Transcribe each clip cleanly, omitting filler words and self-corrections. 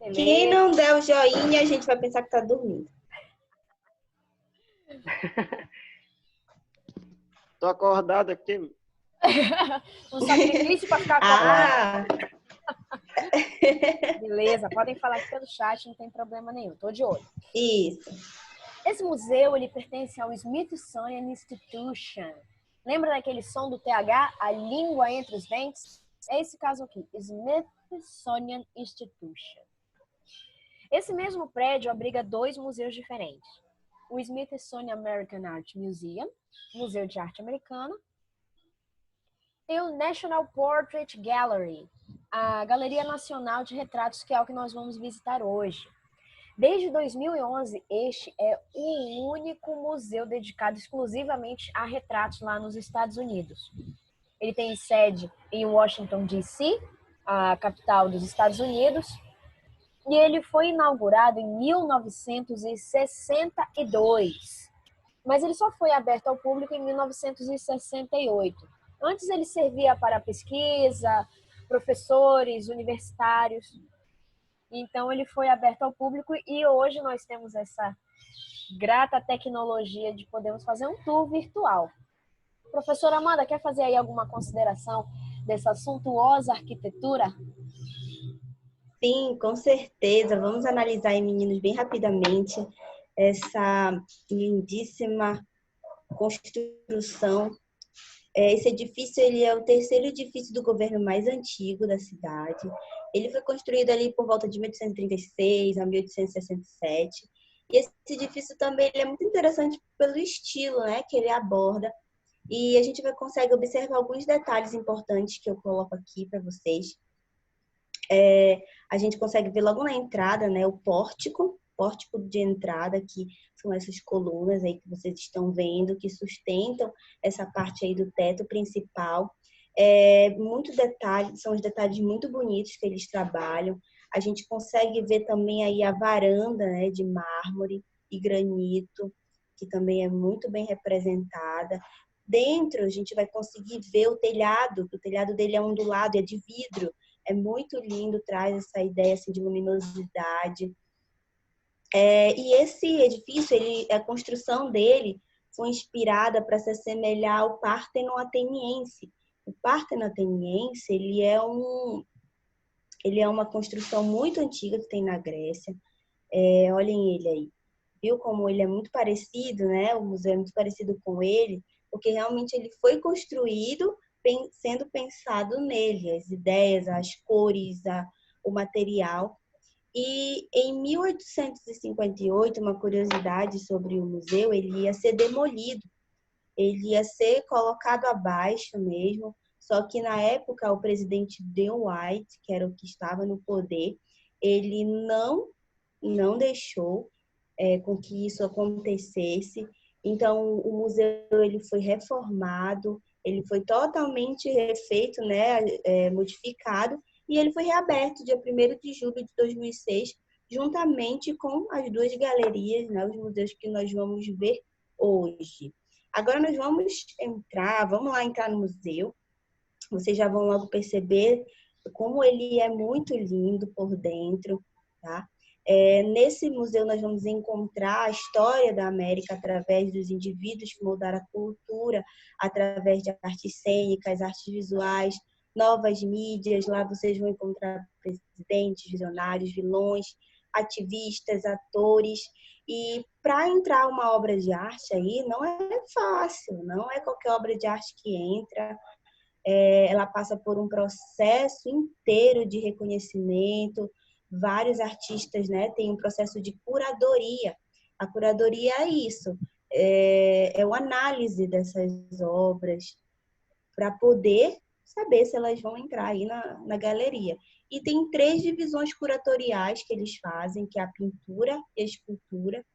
Quem Beleza. não der o joinha, a gente vai pensar que tá dormindo. Tô acordado aqui. Um sacrifício para ficar acordado. Ah, Beleza, podem falar aqui pelo chat, não tem problema nenhum. Tô de olho. isso. Esse museu, ele pertence ao Smithsonian Institution. Lembra daquele som do TH, a língua entre os dentes? É esse caso aqui, Smithsonian Institution. Esse mesmo prédio abriga 2 museus diferentes. O Smithsonian American Art Museum, Museu de Arte Americana, e o National Portrait Gallery, a Galeria Nacional de Retratos, que é o que nós vamos visitar hoje. Desde 2011, este é o único museu dedicado exclusivamente a retratos lá nos Estados Unidos. Ele tem sede em Washington, D.C., a capital dos Estados Unidos, e ele foi inaugurado em 1962, mas ele só foi aberto ao público em 1968. Antes ele servia para pesquisa, professores, universitários. Então ele foi aberto ao público e hoje nós temos essa grata tecnologia de podermos fazer um tour virtual. Professora Amanda, quer fazer aí alguma consideração dessa suntuosa arquitetura? Sim, com certeza. Vamos analisar aí, meninos, bem rapidamente essa lindíssima construção. Esse edifício ele é o terceiro edifício do governo mais antigo da cidade. Ele foi construído ali por volta de 1836 a 1867. E esse edifício também ele é muito interessante pelo estilo, né, que ele aborda. E a gente consegue observar alguns detalhes importantes que eu coloco aqui para vocês. A gente consegue ver logo na entrada, né, o pórtico de entrada, que são essas colunas aí que vocês estão vendo, que sustentam essa parte aí do teto principal. Muito detalhe, são os detalhes muito bonitos que eles trabalham. A gente consegue ver também aí a varanda, né, de mármore e granito, que também é muito bem representada. Dentro, a gente vai conseguir ver o telhado dele é ondulado, é de vidro. É muito lindo, traz essa ideia assim, de luminosidade. E esse edifício, a construção dele foi inspirada para se assemelhar ao Parthenon ateniense. O Parthenon ateniense, ele é uma construção muito antiga que tem na Grécia. Olhem ele aí. Viu como ele é muito parecido, né? O museu é muito parecido com ele, porque realmente ele foi construído sendo pensado nele, as ideias, as cores, o material. E em 1858, uma curiosidade sobre o museu, ele ia ser demolido, ele ia ser colocado abaixo mesmo, só que na época o presidente Dwight, que era o que estava no poder, ele não deixou com que isso acontecesse. Então o museu ele foi reformado, ele foi totalmente refeito, né, modificado, e ele foi reaberto dia 1º de julho de 2006, juntamente com as 2 galerias, né, os museus que nós vamos ver hoje. Agora nós vamos lá entrar no museu. Vocês já vão logo perceber como ele é muito lindo por dentro, tá? Nesse museu nós vamos encontrar a história da América através dos indivíduos que moldaram a cultura, através de artes cênicas, artes visuais, novas mídias. Lá vocês vão encontrar presidentes, visionários, vilões, ativistas, atores. E para entrar uma obra de arte aí não é fácil, não é qualquer obra de arte que entra. Ela passa por um processo inteiro de reconhecimento. Vários artistas, né, têm um processo de curadoria. A curadoria é isso, uma análise dessas obras para poder saber se elas vão entrar aí na galeria. E tem 3 divisões curatoriais que eles fazem, que é a pintura e a escultura,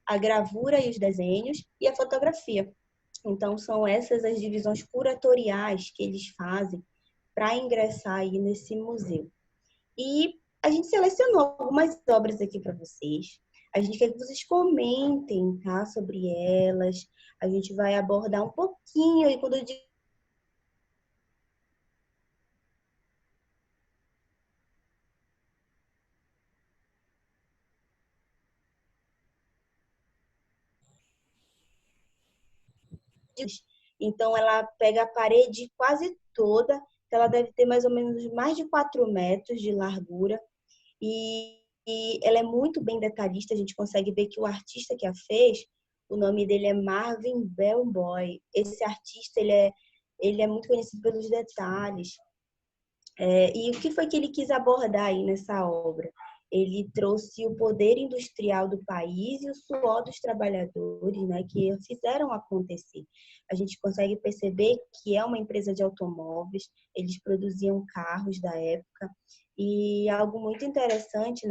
a gravura e os desenhos e a fotografia. Então, são essas as divisões curatoriais que eles fazem para ingressar aí nesse museu. E a gente selecionou algumas obras aqui para vocês. A gente quer que vocês comentem, tá, sobre elas. A gente vai abordar um pouquinho, e quando eu digo Então, ela pega a parede quase toda, então ela deve ter mais ou menos mais de 4 metros de largura. E ela é muito bem detalhista, a gente consegue ver que o artista que a fez, o nome dele é Marvin Bellboy. Esse artista, ele é muito conhecido pelos detalhes. E o que foi que ele quis abordar aí nessa obra? Ele trouxe o poder industrial do país e o suor dos trabalhadores, né, que fizeram acontecer. A gente consegue perceber que é uma empresa de automóveis, eles produziam carros da época, e algo muito interessante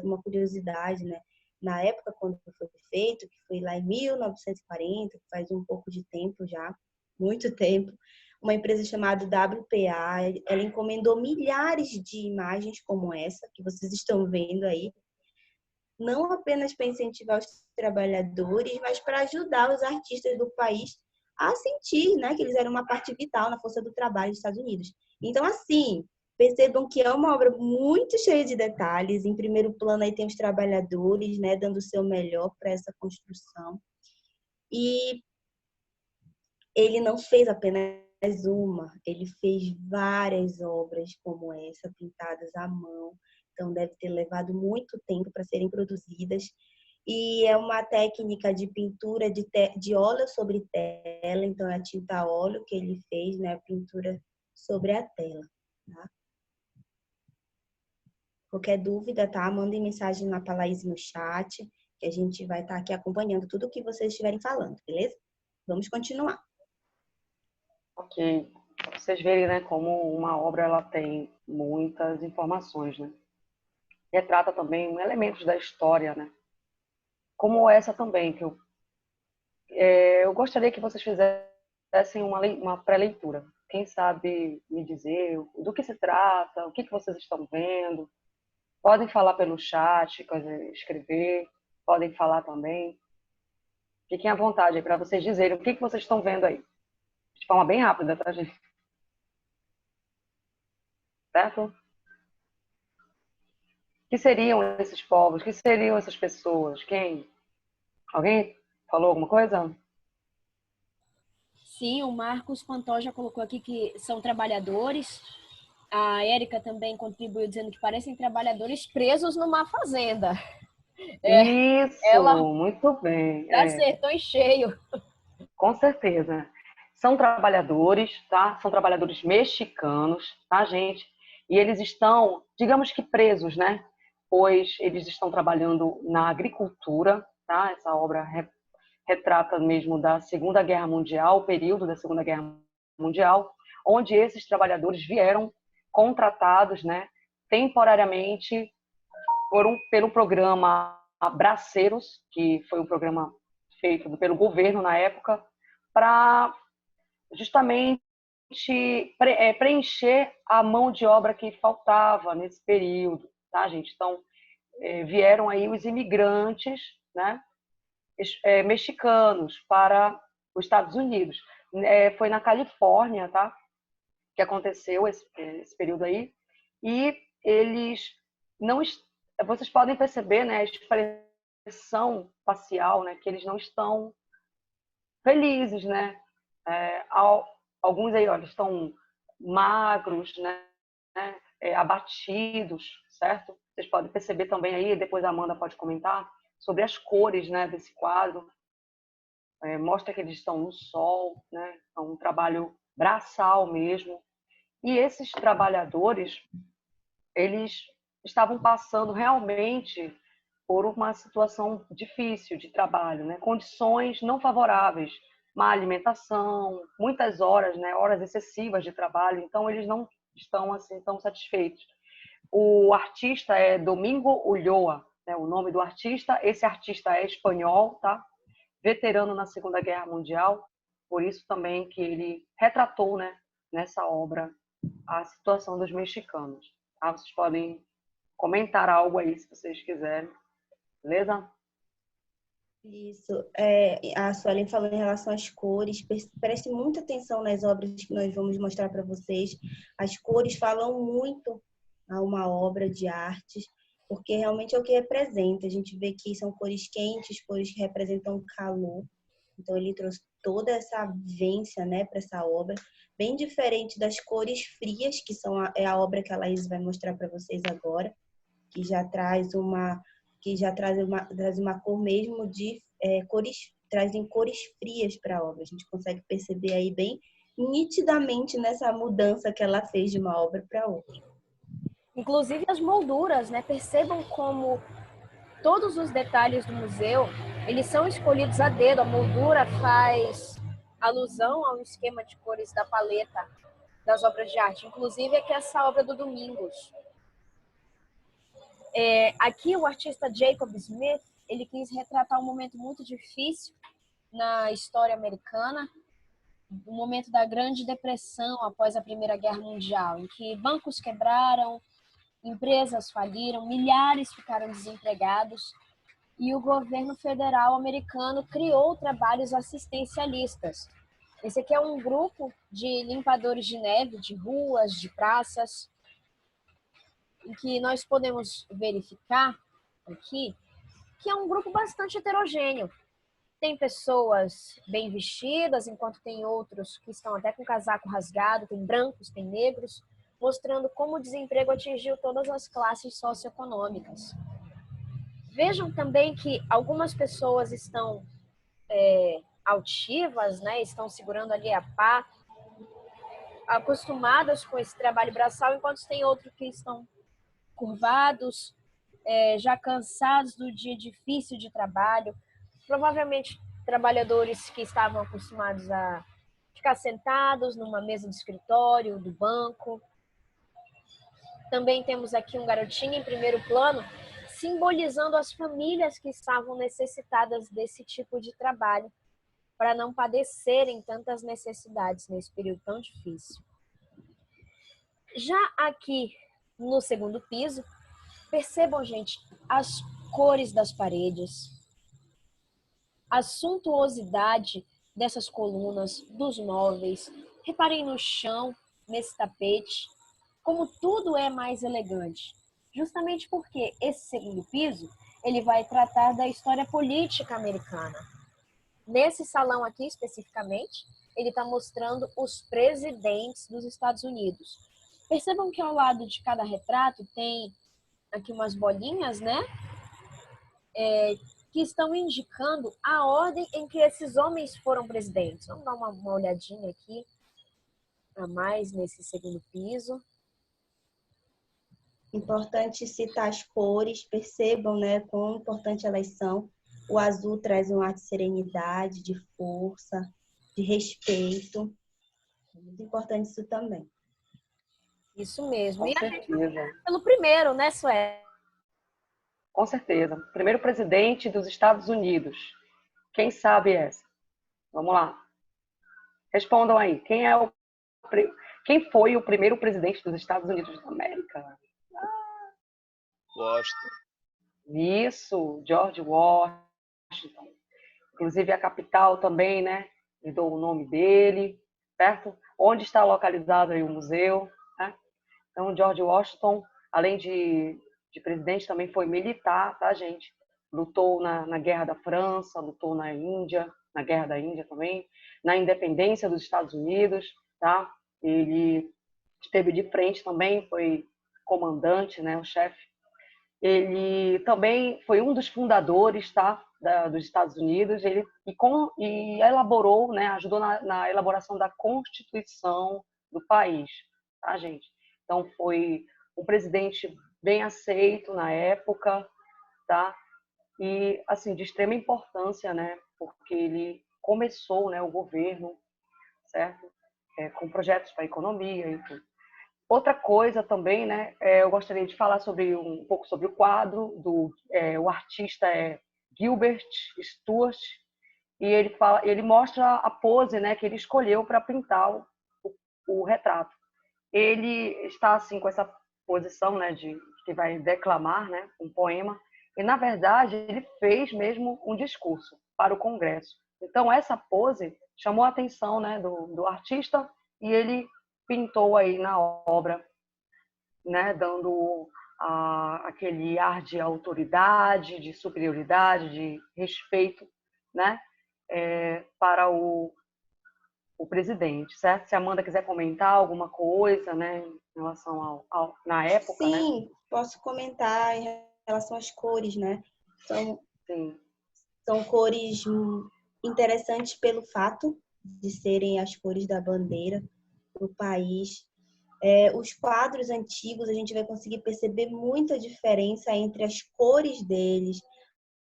uma curiosidade, né, na época quando foi feito, que foi lá em 1940, que faz um pouco de tempo já, muito tempo, uma empresa chamada WPA, ela encomendou milhares de imagens como essa, que vocês estão vendo aí, não apenas para incentivar os trabalhadores, mas para ajudar os artistas do país a sentir, né, que eles eram uma parte vital na força do trabalho dos Estados Unidos. Então, assim, percebam que é uma obra muito cheia de detalhes. Em primeiro plano aí tem os trabalhadores, né, dando o seu melhor para essa construção. E ele não fez apenas uma, ele fez várias obras como essa, pintadas à mão. Então, deve ter levado muito tempo para serem produzidas. E é uma técnica de pintura de óleo sobre tela. Então, é a tinta a óleo que ele fez, né? A pintura sobre a tela. Tá? Qualquer dúvida, tá? Mandem mensagem lá para a Laís no chat, que a gente vai estar aqui acompanhando tudo o que vocês estiverem falando, beleza? Vamos continuar. Ok. Pra vocês verem, né, como uma obra ela tem muitas informações, né? Retrata também elementos da história, né? Como essa também, que eu gostaria que vocês fizessem uma pré-leitura. Quem sabe me dizer do que se trata, o que vocês estão vendo. Podem falar pelo chat, escrever, podem falar também. Fiquem à vontade aí para vocês dizerem o que vocês estão vendo aí. De forma bem rápida, tá, gente? Certo? O que seriam esses povos? O que seriam essas pessoas? Quem? Alguém falou alguma coisa? Sim, o Marcos Pantoja colocou aqui que são trabalhadores. A Érica também contribuiu dizendo que parecem trabalhadores presos numa fazenda. Ela Isso, muito bem. acertou em cheio. Com certeza. São trabalhadores, tá? São trabalhadores mexicanos, tá, gente? E eles estão, digamos que presos, né? Pois eles estão trabalhando na agricultura, tá? Essa obra retrata mesmo da Segunda Guerra Mundial, o período da Segunda Guerra Mundial, onde esses trabalhadores vieram contratados, né, temporariamente pelo programa Braceiros, que foi um programa feito pelo governo na época, para justamente preencher a mão de obra que faltava nesse período, tá, gente? Então, vieram aí os imigrantes, né, mexicanos para os Estados Unidos. Foi na Califórnia, tá, que aconteceu esse período aí, e eles não... Vocês podem perceber, né, a expressão facial, né, que eles não estão felizes, né? Alguns aí, olha, estão magros, né? Abatidos, certo? Vocês podem perceber também aí, depois a Amanda pode comentar, sobre as cores, né, desse quadro. Mostra que eles estão no sol, né? É um trabalho braçal mesmo. E esses trabalhadores, eles estavam passando realmente por uma situação difícil de trabalho, né? Condições não favoráveis, má alimentação, muitas horas, né? Horas excessivas de trabalho, então eles não estão assim tão satisfeitos. O artista é Domingo Ulloa, né? O nome do artista. Esse artista é espanhol, tá? Veterano na Segunda Guerra Mundial, por isso também que ele retratou, né, nessa obra a situação dos mexicanos. Tá? Vocês podem comentar algo aí, se vocês quiserem. Beleza? Isso. A Suelen falou em relação às cores. Preste muita atenção nas obras que nós vamos mostrar para vocês. As cores falam muito a uma obra de artes, porque realmente é o que representa. A gente vê que são cores quentes, cores que representam calor. Então, ele toda essa vivência, né, para essa obra, bem diferente das cores frias, que é a obra que a Laís vai mostrar para vocês agora, que já traz uma cor mesmo de cores, trazem cores frias para a obra. A gente consegue perceber aí bem nitidamente nessa mudança que ela fez de uma obra para outra. Inclusive as molduras, né? Percebam como todos os detalhes do museu, eles são escolhidos a dedo. A moldura faz alusão ao esquema de cores da paleta das obras de arte. Inclusive aqui essa obra do Domingos. Aqui o artista Jacob Smith, ele quis retratar um momento muito difícil na história americana, o momento da Grande Depressão após a Primeira Guerra Mundial, em que bancos quebraram, empresas faliram, milhares ficaram desempregados e o governo federal americano criou trabalhos assistencialistas. Esse aqui é um grupo de limpadores de neve, de ruas, de praças, em que nós podemos verificar aqui que é um grupo bastante heterogêneo. Tem pessoas bem vestidas, enquanto tem outros que estão até com casaco rasgado, tem brancos, tem negros, mostrando como o desemprego atingiu todas as classes socioeconômicas. Vejam também que algumas pessoas estão altivas, né? Estão segurando ali a pá, acostumadas com esse trabalho braçal, enquanto tem outros que estão curvados, já cansados do dia difícil de trabalho, provavelmente trabalhadores que estavam acostumados a ficar sentados numa mesa de escritório, do banco. Também temos aqui um garotinho em primeiro plano, simbolizando as famílias que estavam necessitadas desse tipo de trabalho, para não padecerem tantas necessidades nesse período tão difícil. Já aqui no segundo piso, percebam, gente, as cores das paredes, a suntuosidade dessas colunas, dos móveis. Reparem no chão, nesse tapete, como tudo é mais elegante. Justamente porque esse segundo piso, ele vai tratar da história política americana. Nesse salão aqui, especificamente, ele está mostrando os presidentes dos Estados Unidos. Percebam que ao lado de cada retrato tem aqui umas bolinhas, né? Que estão indicando a ordem em que esses homens foram presidentes. Vamos dar uma olhadinha aqui a mais nesse segundo piso. Importante citar as cores, percebam, né, quão importante elas são. O azul traz um ar de serenidade, de força, de respeito. É muito importante isso também. Isso mesmo. Com E a gente certeza. pelo primeiro, né, Sué? Com certeza. Primeiro presidente dos Estados Unidos. Quem sabe essa? Vamos lá. Respondam aí. Quem foi o primeiro presidente dos Estados Unidos da América? Washington. Isso, George Washington. Inclusive a capital também, né? Me dou o nome dele, certo? Onde está localizado aí o museu, né? Então, George Washington, além de presidente, também foi militar, tá, gente? Lutou na Guerra da França, lutou na Índia, na Guerra da Índia também, na independência dos Estados Unidos, tá? Ele esteve de frente também, foi comandante, né, o chefe. Ele também foi um dos fundadores, tá, dos Estados Unidos. Ele elaborou, né, ajudou na elaboração da Constituição do país, tá, gente? Então foi um presidente bem aceito na época, tá? E assim de extrema importância, né? Porque ele começou, né, o governo, certo? Com projetos para a economia e tudo. Outra coisa também, né? Eu gostaria de falar um pouco sobre o quadro o artista é Gilbert Stuart e ele mostra a pose, né, que ele escolheu para pintar o retrato. Ele está assim com essa posição, né, de que vai declamar, né, um poema. E na verdade ele fez mesmo um discurso para o Congresso. Então essa pose chamou a atenção, né, do artista e ele pintou aí na obra, né, dando aquele ar de autoridade, de superioridade, de respeito, né, para o o presidente, certo? Se a Amanda quiser comentar alguma coisa, né, em relação na época, né? Sim, posso comentar em relação às cores, né? São, Sim. são cores interessantes pelo fato de serem as cores da bandeira do país. Os quadros antigos, a gente vai conseguir perceber muita diferença entre as cores deles,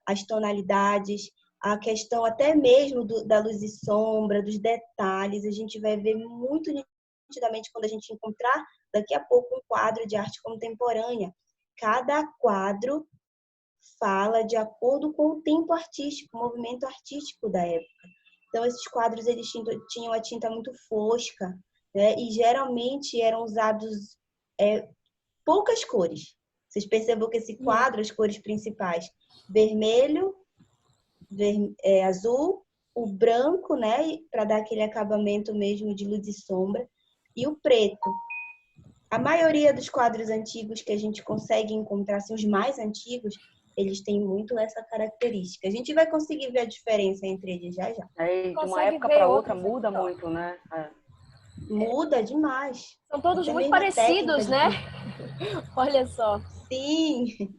as tonalidades, a questão até mesmo da luz e sombra, dos detalhes. A gente vai ver muito nitidamente quando a gente encontrar daqui a pouco um quadro de arte contemporânea. Cada quadro fala de acordo com o tempo artístico, o movimento artístico da época. Então, esses quadros eles tinham a tinta muito fosca, né? E geralmente eram usados poucas cores. Vocês percebam que esse quadro, as cores principais, vermelho, azul, o branco, né, para dar aquele acabamento mesmo de luz e sombra, e o preto. A maioria dos quadros antigos que a gente consegue encontrar, assim, os mais antigos, eles têm muito essa característica. A gente vai conseguir ver a diferença entre eles já já. De uma Consegue época ver para outra outros muda aqui, ó. muito, né? Muda demais. São todos Até muito mesmo a técnica parecidos, de né? Olha só. Sim.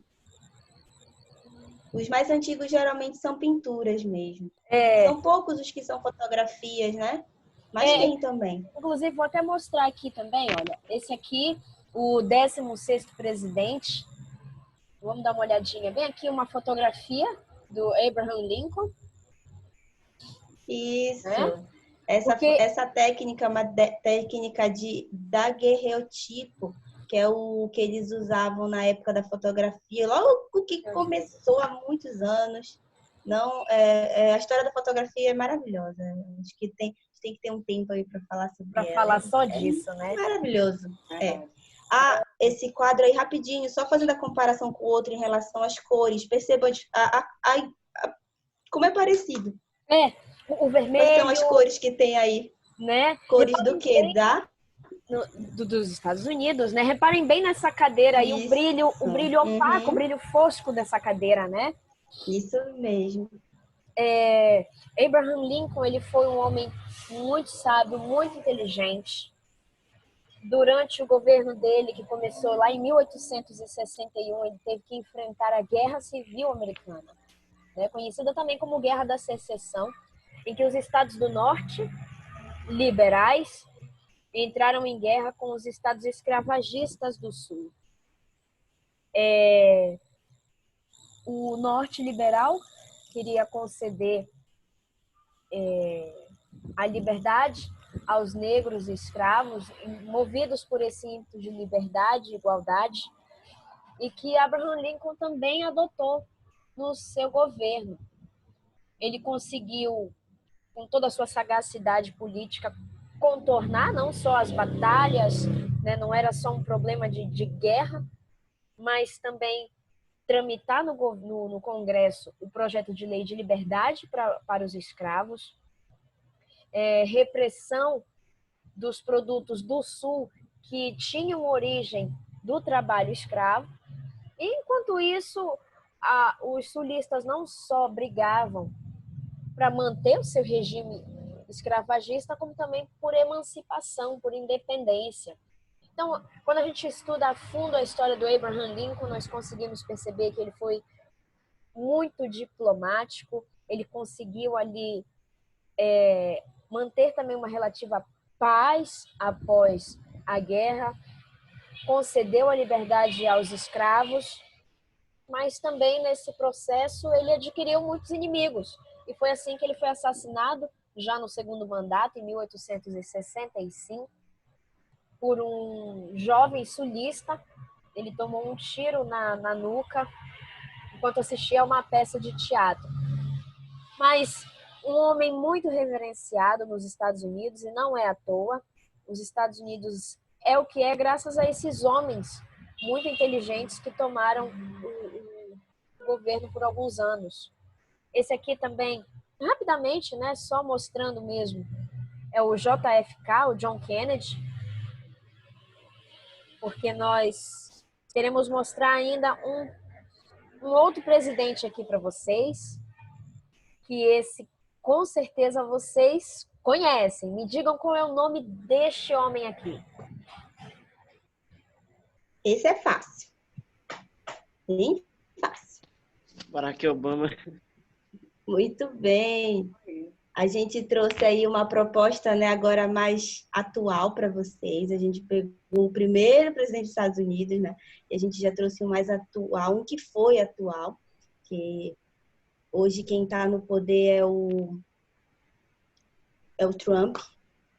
Os mais antigos geralmente são pinturas mesmo. É, São poucos os que são fotografias, né? Mas tem também. inclusive, vou até mostrar aqui também, olha. Esse aqui, o 16º presidente. Vamos dar uma olhadinha. Bem aqui uma fotografia do Abraham Lincoln, Isso. né? Porque Essa técnica é uma técnica de daguerreotipo, que é o que eles usavam na época da fotografia, logo que começou há muitos anos. Não, a história da fotografia é maravilhosa. Acho que tem que ter um tempo aí para falar sobre para ela. falar só disso, né? Maravilhoso. Esse quadro aí, rapidinho, só fazendo a comparação com o outro em relação às cores. Perceba como é parecido. O Quais são as vermelho, cores que tem aí? né? Cores do Reparem quê? bem dos Estados Unidos, né? Reparem bem nessa cadeira aí, Isso. o brilho opaco, o brilho fosco dessa cadeira, né? Isso mesmo. Abraham Lincoln, ele foi um homem muito sábio, muito inteligente. Durante o governo dele, que começou lá em 1861, ele teve que enfrentar a Guerra Civil Americana, né? Conhecida também como Guerra da Secessão, em que os estados do norte, liberais, entraram em guerra com os estados escravagistas do sul. O norte liberal queria conceder a liberdade aos negros escravos, movidos por esse ímpeto de liberdade e igualdade, e que Abraham Lincoln também adotou no seu governo. Ele conseguiu, com toda a sua sagacidade política, contornar não só as batalhas, né, não era só um problema de guerra, mas também tramitar no Congresso o projeto de lei de liberdade para os escravos, repressão dos produtos do Sul que tinham origem do trabalho escravo. E, enquanto isso, os sulistas não só brigavam para manter o seu regime escravagista, como também por emancipação, por independência. Então, quando a gente estuda a fundo a história do Abraham Lincoln, nós conseguimos perceber que ele foi muito diplomático, ele conseguiu ali manter também uma relativa paz após a guerra, concedeu a liberdade aos escravos, mas também nesse processo ele adquiriu muitos inimigos. E foi assim que ele foi assassinado, já no segundo mandato, em 1865, por um jovem sulista. Ele tomou um tiro na nuca enquanto assistia a uma peça de teatro. Mas um homem muito reverenciado nos Estados Unidos, e não é à toa. Os Estados Unidos é o que é graças a esses homens muito inteligentes que tomaram o governo por alguns anos. Esse aqui também, rapidamente, né, só mostrando mesmo, é o JFK, o John Kennedy, porque nós queremos mostrar ainda um outro presidente aqui para vocês, que esse, com certeza, vocês conhecem. Me digam qual é o nome deste homem aqui. Esse é fácil. Bem fácil. Barack Obama. Muito bem. A gente trouxe aí uma proposta, né, agora mais atual para vocês. A gente pegou o primeiro presidente dos Estados Unidos, né? E a gente já trouxe um mais atual, um que foi atual, que hoje quem está no poder é o Trump.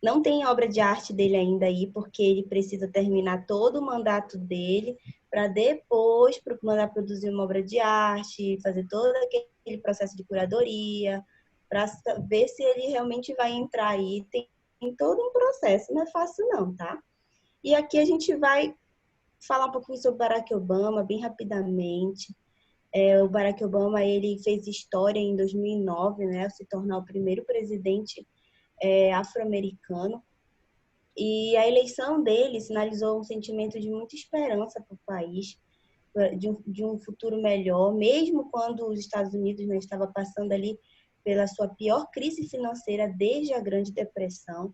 Não tem obra de arte dele ainda aí, porque ele precisa terminar todo o mandato dele para depois mandar produzir uma obra de arte, fazer todo aquele processo de curadoria, para ver se ele realmente vai entrar aí. Tem todo um processo, não é fácil não, tá? E aqui a gente vai falar um pouquinho sobre Barack Obama, bem rapidamente. O Barack Obama, ele fez história em 2009, né, se tornar o primeiro presidente afro-americano. E a eleição dele sinalizou um sentimento de muita esperança para o país, de um futuro melhor, mesmo quando os Estados Unidos, né, estava passando ali pela sua pior crise financeira desde a Grande Depressão.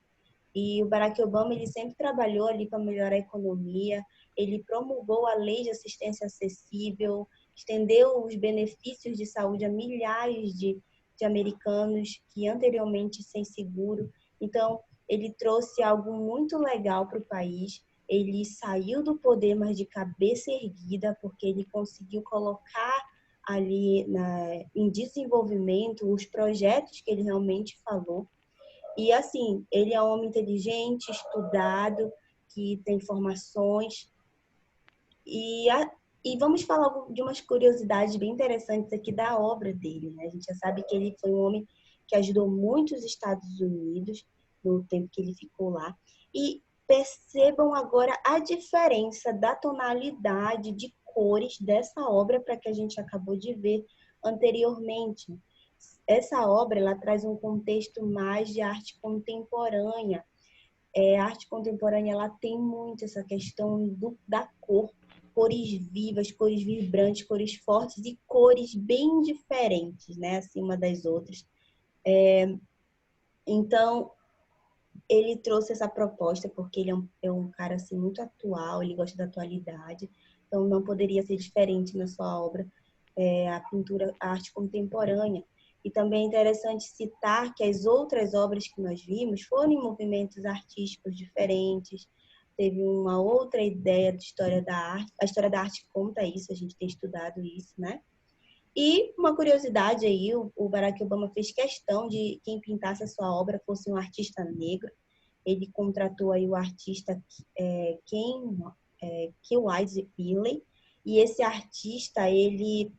E o Barack Obama, ele sempre trabalhou ali para melhorar a economia, ele promulgou a lei de assistência acessível, estendeu os benefícios de saúde a milhares de americanos que anteriormente sem seguro. Então, ele trouxe algo muito legal para o país. Ele saiu do poder, mas de cabeça erguida, porque ele conseguiu colocar ali em desenvolvimento os projetos que ele realmente falou. E assim, ele é um homem inteligente, estudado, que tem formações. E, e vamos falar de umas curiosidades bem interessantes aqui da obra dele, né? A gente já sabe que ele foi um homem que ajudou muito os Estados Unidos no tempo que ele ficou lá. E percebam agora a diferença da tonalidade de cores dessa obra para que a gente acabou de ver anteriormente. Essa obra, ela traz um contexto mais de arte contemporânea. A arte contemporânea, ela tem muito essa questão da cor, cores vivas, cores vibrantes, cores fortes e cores bem diferentes, né, acima das outras. Então, ele trouxe essa proposta porque ele é um cara assim muito atual, ele gosta da atualidade, então não poderia ser diferente na sua obra, a pintura, a arte contemporânea. E também é interessante citar que as outras obras que nós vimos foram em movimentos artísticos diferentes, teve uma outra ideia de história da arte. A história da arte conta isso, a gente tem estudado isso, né? E uma curiosidade aí, o Barack Obama fez questão de quem pintasse a sua obra fosse um artista negro. Ele contratou aí o artista Ken Wise Pillay, e esse artista, ele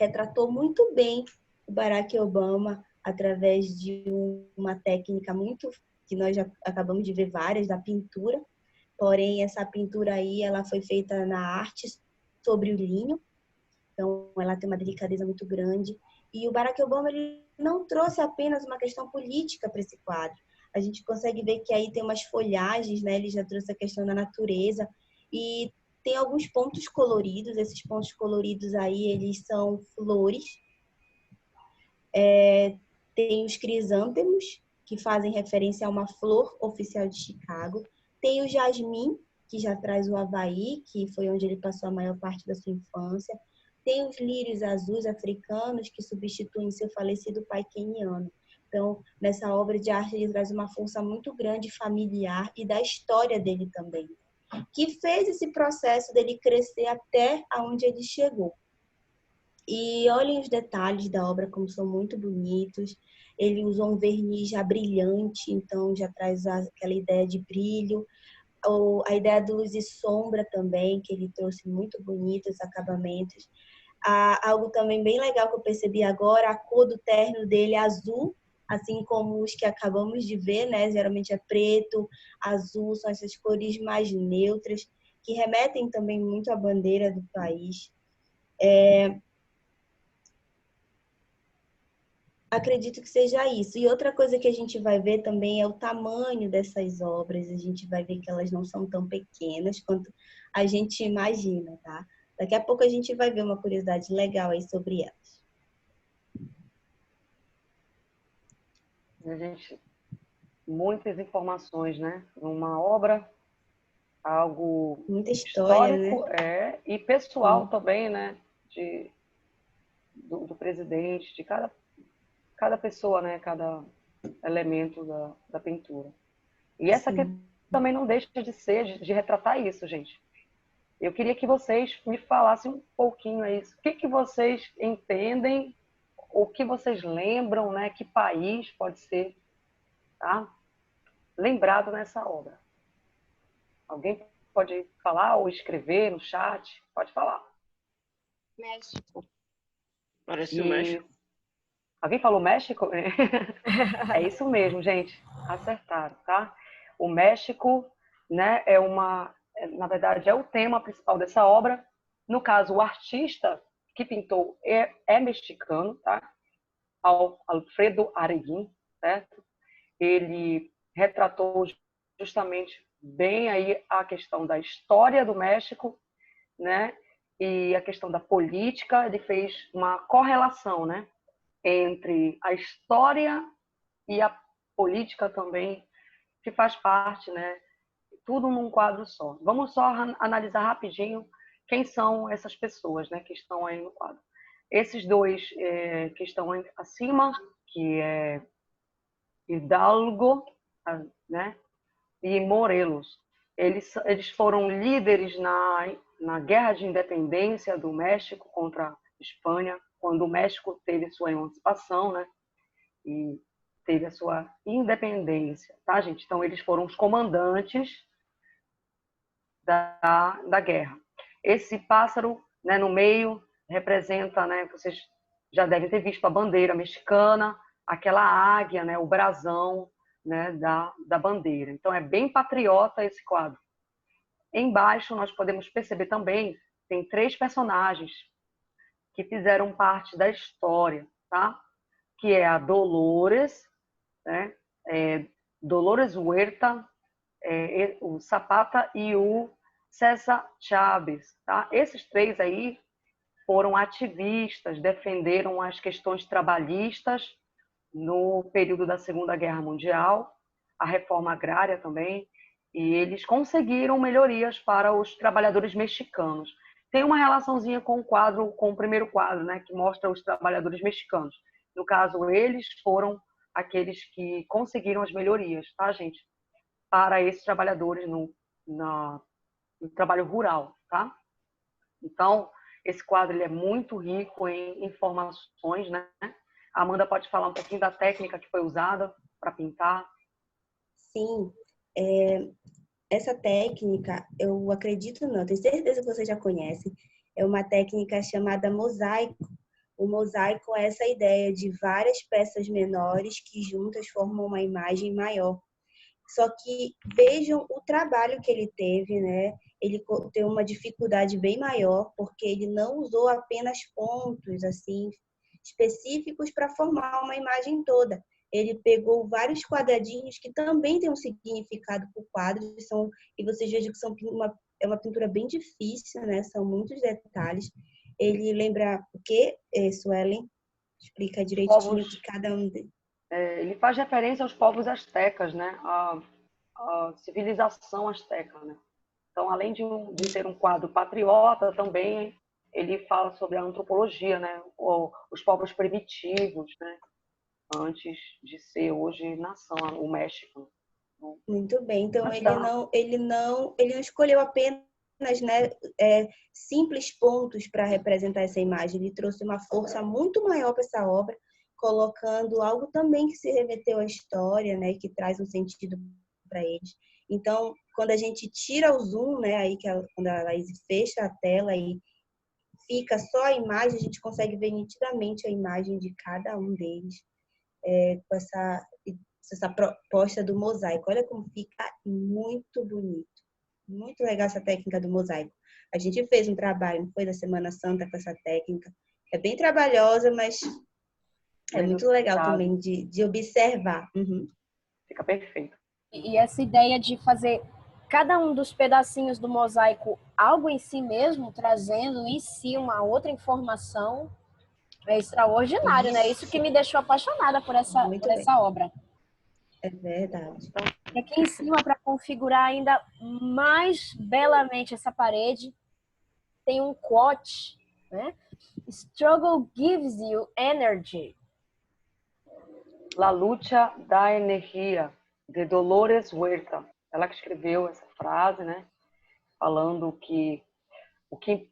retratou muito bem o Barack Obama através de uma técnica muito que nós já acabamos de ver várias da pintura. Porém, essa pintura aí, ela foi feita na arte sobre o linho. Então, ela tem uma delicadeza muito grande. E o Barack Obama, ele não trouxe apenas uma questão política para esse quadro. A gente consegue ver que aí tem umas folhagens, né? Ele já trouxe a questão da natureza. E tem alguns pontos coloridos. Esses pontos coloridos aí, eles são flores. Tem os crisântemos, que fazem referência a uma flor oficial de Chicago. Tem o jasmim, que já traz o Havaí, que foi onde ele passou a maior parte da sua infância. Tem os lírios azuis africanos, que substituem seu falecido pai queniano. Então, nessa obra de arte, ele traz uma força muito grande familiar e da história dele também, que fez esse processo dele crescer até onde ele chegou. E olhem os detalhes da obra, como são muito bonitos. Ele usou um verniz já brilhante, então já traz aquela ideia de brilho. A ideia de luz e sombra também, que ele trouxe muito bonitos acabamentos. Algo também bem legal que eu percebi agora, a cor do terno dele é azul, assim como os que acabamos de ver, né? Geralmente é preto, azul, são essas cores mais neutras, que remetem também muito à bandeira do país. Acredito que seja isso. E outra coisa que a gente vai ver também é o tamanho dessas obras. A gente vai ver que elas não são tão pequenas quanto a gente imagina, tá? Daqui a pouco a gente vai ver uma curiosidade legal aí sobre elas. A gente muitas informações, né? Uma obra, algo Muita história, histórico, né? e pessoal Sim. também, né? Do presidente, de cada pessoa, né? Cada elemento da pintura. E essa aqui Sim. também não deixa de ser, de retratar isso, gente. Eu queria que vocês me falassem um pouquinho aí, o que vocês entendem, o que vocês lembram, né? Que país pode ser, tá? Lembrado nessa obra. Alguém pode falar ou escrever no chat? Pode falar. México. Parece o E México. alguém falou México? É isso mesmo, gente. Acertaram, tá? O México, né, na verdade, é o tema principal dessa obra. No caso, o artista que pintou é mexicano, tá? Alfredo Areguin, certo? Ele retratou justamente bem aí a questão da história do México, né? E a questão da política. Ele fez uma correlação, né? Entre a história e a política também, que faz parte, né? Tudo num quadro só. Vamos só analisar rapidinho quem são essas pessoas, né? Que estão aí no quadro. Esses dois que estão acima, que é Hidalgo, né? E Morelos. Eles foram líderes na Guerra de Independência do México contra a Espanha, quando o México teve sua emancipação, né? E teve a sua independência, tá, gente? Então, eles foram os comandantes da guerra. Esse pássaro, né, no meio, representa, né, vocês já devem ter visto a bandeira mexicana, aquela águia, né, o brasão, né, da bandeira. Então, é bem patriota esse quadro. Embaixo, nós podemos perceber também, tem 3 personagens que fizeram parte da história, tá? Que é a Dolores, né? Dolores Huerta, o Zapata e o César Chávez, tá? Esses 3 aí foram ativistas, defenderam as questões trabalhistas no período da Segunda Guerra Mundial, a reforma agrária também, e eles conseguiram melhorias para os trabalhadores mexicanos. Tem uma relaçãozinha com o primeiro quadro, né, que mostra os trabalhadores mexicanos. No caso, eles foram aqueles que conseguiram as melhorias, tá, gente? Para esses trabalhadores no trabalho rural, tá? Então, esse quadro ele é muito rico em informações, né? A Amanda pode falar um pouquinho da técnica que foi usada para pintar? Sim. Essa técnica, eu acredito não, tenho certeza que vocês já conhecem, é uma técnica chamada mosaico. O mosaico é essa ideia de várias peças menores que juntas formam uma imagem maior. Só que vejam o trabalho que ele teve, né? Ele tem uma dificuldade bem maior, porque ele não usou apenas pontos assim específicos para formar uma imagem toda. Ele pegou vários quadradinhos que também têm um significado para o quadro, e vocês vejam que é uma pintura bem difícil, né? São muitos detalhes. Ele lembra o quê, Suelen? Explica direitinho que cada um deles. Ele faz referência aos povos astecas, né? A civilização asteca, né? Então, além de ser um quadro patriota, também ele fala sobre a antropologia, né? Os povos primitivos, né? Antes de ser hoje nação, o México. Muito bem. Então Mas dá. ele não escolheu apenas, né, simples pontos para representar essa imagem. Ele trouxe uma força muito maior para essa obra, colocando algo também que se remeteu à história, né, que traz um sentido para eles. Então, quando a gente tira o zoom, né, aí quando a Laís fecha a tela e fica só a imagem, a gente consegue ver nitidamente a imagem de cada um deles, com essa proposta do mosaico. Olha como fica muito bonito. Muito legal essa técnica do mosaico. A gente fez um trabalho, não foi, da Semana Santa com essa técnica. É bem trabalhosa, mas é muito legal também de observar. Uhum. Fica perfeito. E essa ideia de fazer cada um dos pedacinhos do mosaico algo em si mesmo, trazendo em si uma outra informação, é extraordinário, né? Isso que me deixou apaixonada por essa obra. É verdade. E aqui em cima, para configurar ainda mais belamente essa parede, tem um quote, né? Struggle gives you energy. La lucha da energia, de Dolores Huerta. Ela que escreveu essa frase, né? Falando que o que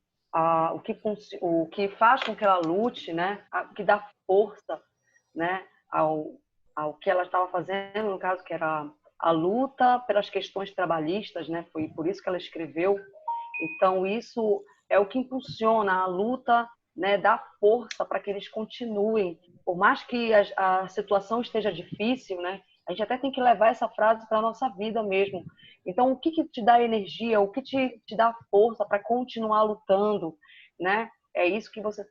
o que faz com que ela lute, né? O que dá força, né? Ao que ela estava fazendo, no caso que era a luta pelas questões trabalhistas, né? Foi por isso que ela escreveu. Então isso é o que impulsiona a luta, né? Dá força para que eles continuem, por mais que a situação esteja difícil, né? A gente até tem que levar essa frase para a nossa vida mesmo. Então, o que te dá energia, o que te dá força para continuar lutando, né? É isso que você...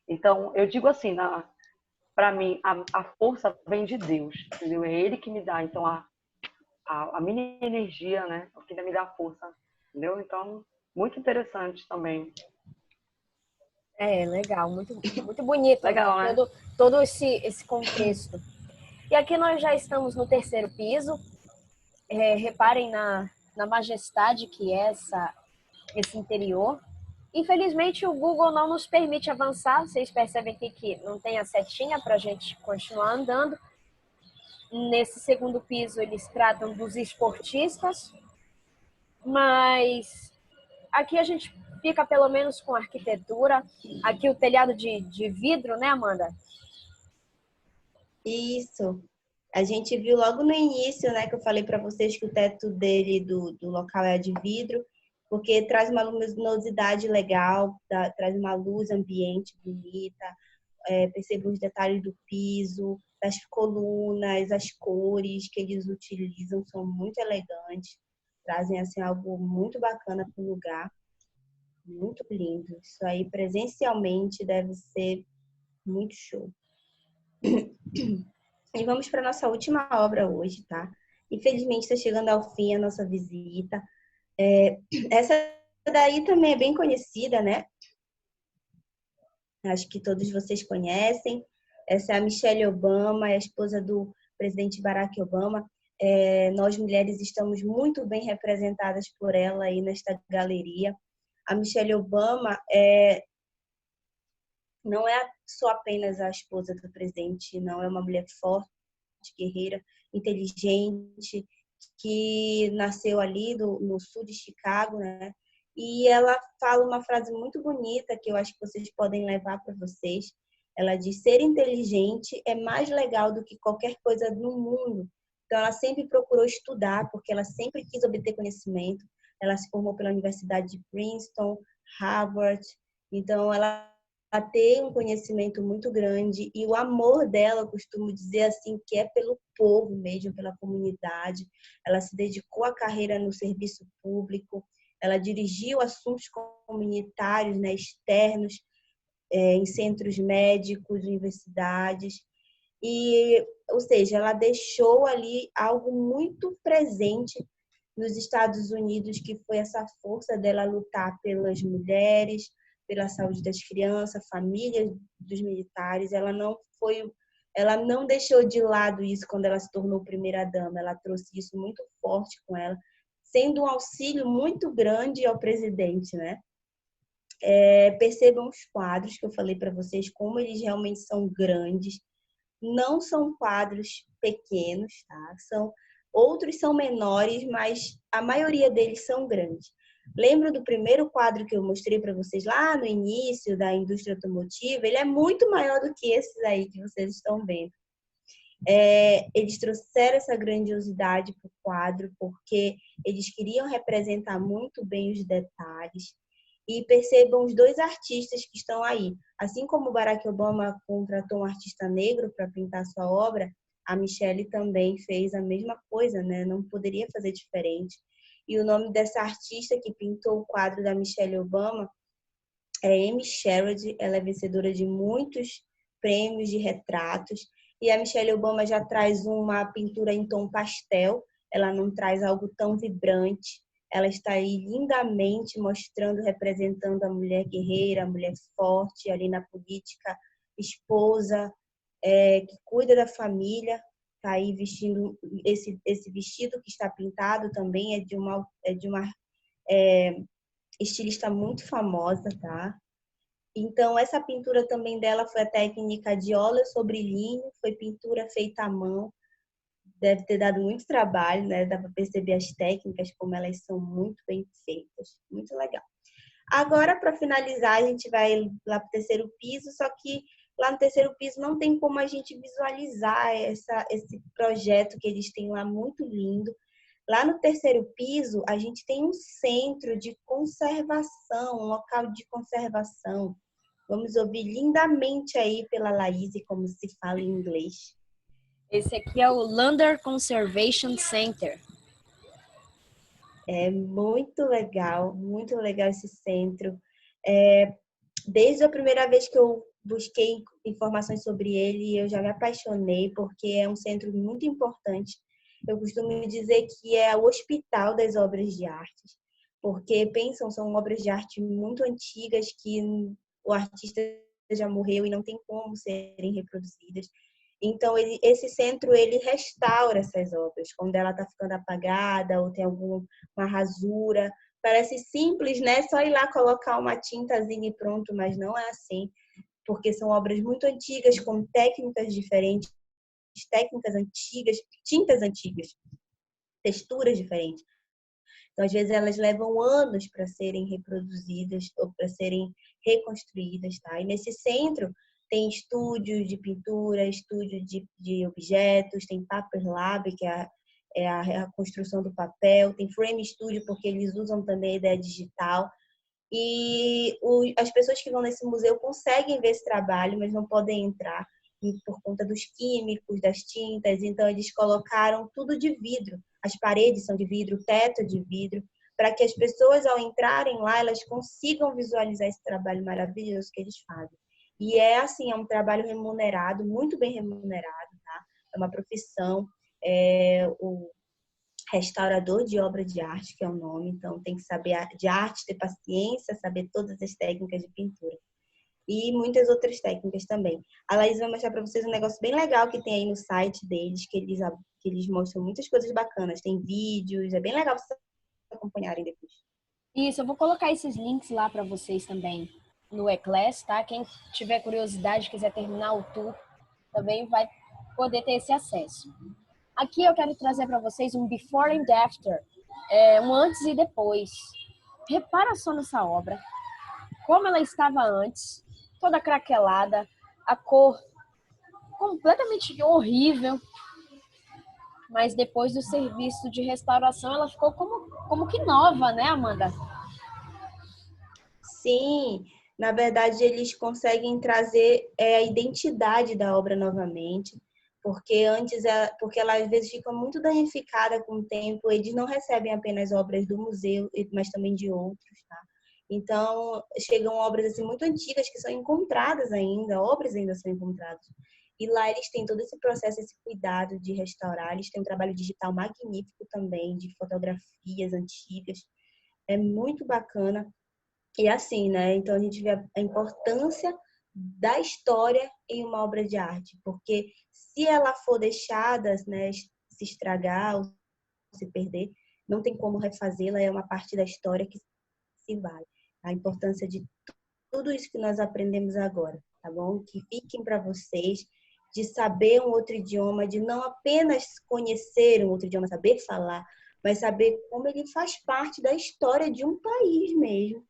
Então, eu digo assim, para mim, a força vem de Deus, entendeu? É Ele que me dá. Então, a minha energia, né? É o que me dá força, entendeu? Então, muito interessante também. É, legal, muito, muito bonito, né? Legal, né? Todo esse contexto. E aqui nós já estamos no terceiro piso. Reparem na majestade que é esse interior. Infelizmente, o Google não nos permite avançar. Vocês percebem aqui que não tem a setinha para a gente continuar andando. Nesse segundo piso, eles tratam dos esportistas. Mas aqui a gente fica pelo menos com arquitetura. Aqui o telhado de vidro, né, Amanda? Isso. A gente viu logo no início, né, que eu falei para vocês que o teto dele, do local, é de vidro, porque traz uma luminosidade legal, traz uma luz ambiente bonita, perceba os detalhes do piso, das colunas, as cores que eles utilizam são muito elegantes, trazem assim algo muito bacana para o lugar, muito lindo. Isso aí presencialmente deve ser muito show. E vamos para nossa última obra hoje, tá? Infelizmente está chegando ao fim a nossa visita. Essa daí também é bem conhecida, né? Acho que todos vocês conhecem. Essa é a Michelle Obama, a esposa do presidente Barack Obama. Nós mulheres estamos muito bem representadas por ela aí nesta galeria. A Michelle Obama não é só apenas a esposa do presidente, não, é uma mulher forte, guerreira, inteligente, que nasceu ali no sul de Chicago, né? E ela fala uma frase muito bonita que eu acho que vocês podem levar para vocês. Ela diz: ser inteligente é mais legal do que qualquer coisa no mundo. Então, ela sempre procurou estudar, porque ela sempre quis obter conhecimento. Ela se formou pela Universidade de Princeton, Harvard. Então, ela tem um conhecimento muito grande e o amor dela, eu costumo dizer assim, que é pelo povo mesmo, pela comunidade. Ela se dedicou à carreira no serviço público, ela dirigiu assuntos comunitários, né, externos, em centros médicos, universidades, ou seja, ela deixou ali algo muito presente nos Estados Unidos, que foi essa força dela lutar pelas mulheres, pela saúde das crianças, famílias dos militares. Ela não deixou de lado isso quando ela se tornou primeira-dama. Ela trouxe isso muito forte com ela, sendo um auxílio muito grande ao presidente, né? Percebam os quadros que eu falei para vocês, como eles realmente são grandes. Não são quadros pequenos, tá? Outros são menores, mas a maioria deles são grandes. Lembra do primeiro quadro que eu mostrei para vocês lá no início da indústria automotiva? Ele é muito maior do que esses aí que vocês estão vendo. Eles trouxeram essa grandiosidade para o quadro porque eles queriam representar muito bem os detalhes. E percebam os dois artistas que estão aí. Assim como o Barack Obama contratou um artista negro para pintar sua obra, a Michelle também fez a mesma coisa, né? Não poderia fazer diferente. E o nome dessa artista que pintou o quadro da Michelle Obama é Amy Sherrod. Ela é vencedora de muitos prêmios de retratos. E a Michelle Obama já traz uma pintura em tom pastel. Ela não traz algo tão vibrante. Ela está aí lindamente mostrando, representando a mulher guerreira, a mulher forte ali na política, esposa, que cuida da família, está aí vestindo esse vestido que está pintado também é de uma estilista muito famosa, tá? Então, essa pintura também dela foi a técnica de óleo sobre linho, foi pintura feita à mão, deve ter dado muito trabalho, né? Dá para perceber as técnicas, como elas são muito bem feitas, muito legal. Agora, para finalizar, a gente vai lá para o terceiro piso, só que lá no terceiro piso não tem como a gente visualizar esse projeto que eles têm lá, muito lindo. Lá no terceiro piso, a gente tem um centro de conservação, um local de conservação. Vamos ouvir lindamente aí pela Laís, como se fala em inglês. Esse aqui é o Lander Conservation Center. É muito legal esse centro. Desde a primeira vez que eu busquei informações sobre ele, eu já me apaixonei, porque é um centro muito importante. Eu costumo dizer que é o hospital das obras de arte, porque pensam, são obras de arte muito antigas que o artista já morreu e não tem como serem reproduzidas. Então, esse centro, ele restaura essas obras, quando ela está ficando apagada ou tem alguma rasura. Parece simples, né? Só ir lá colocar uma tintazinha e pronto, mas não é assim, porque são obras muito antigas, com técnicas diferentes, técnicas antigas, tintas antigas, texturas diferentes. Então, às vezes, elas levam anos para serem reproduzidas ou para serem reconstruídas, tá? E nesse centro tem estúdios de pintura, estúdio de objetos, tem Paper Lab, que é a construção do papel, tem Frame Studio, porque eles usam também a ideia digital. E as pessoas que vão nesse museu conseguem ver esse trabalho, mas não podem entrar por conta dos químicos, das tintas. Então, eles colocaram tudo de vidro. As paredes são de vidro, o teto é de vidro, para que as pessoas, ao entrarem lá, elas consigam visualizar esse trabalho maravilhoso que eles fazem. E é um trabalho remunerado, muito bem remunerado, tá? É uma profissão, o restaurador de obra de arte, que é o nome, então tem que saber de arte, ter paciência, saber todas as técnicas de pintura. E muitas outras técnicas também. A Laís vai mostrar para vocês um negócio bem legal que tem aí no site deles, que eles mostram muitas coisas bacanas. Tem vídeos, é bem legal vocês acompanharem depois. Isso, eu vou colocar esses links lá para vocês também no E-Class, tá? Quem tiver curiosidade, quiser terminar o tour, também vai poder ter esse acesso. Aqui eu quero trazer para vocês um before and after, um antes e depois. Repara só nessa obra, como ela estava antes, toda craquelada, a cor completamente horrível, mas depois do serviço de restauração ela ficou como que nova, né, Amanda? Sim, na verdade eles conseguem trazer a identidade da obra novamente, porque porque ela às vezes fica muito danificada com o tempo, eles não recebem apenas obras do museu, mas também de outros, tá? Então, chegam obras assim muito antigas que são encontradas ainda, obras ainda são encontradas. E lá eles têm todo esse processo, esse cuidado de restaurar, eles têm um trabalho digital magnífico também, de fotografias antigas. É muito bacana. E assim, né? Então a gente vê a importância da história em uma obra de arte, porque se ela for deixada, né, se estragar ou se perder, não tem como refazê-la, é uma parte da história que se vai. A importância de tudo isso que nós aprendemos agora, tá bom? Que fiquem para vocês de saber um outro idioma, de não apenas conhecer um outro idioma, saber falar, mas saber como ele faz parte da história de um país mesmo.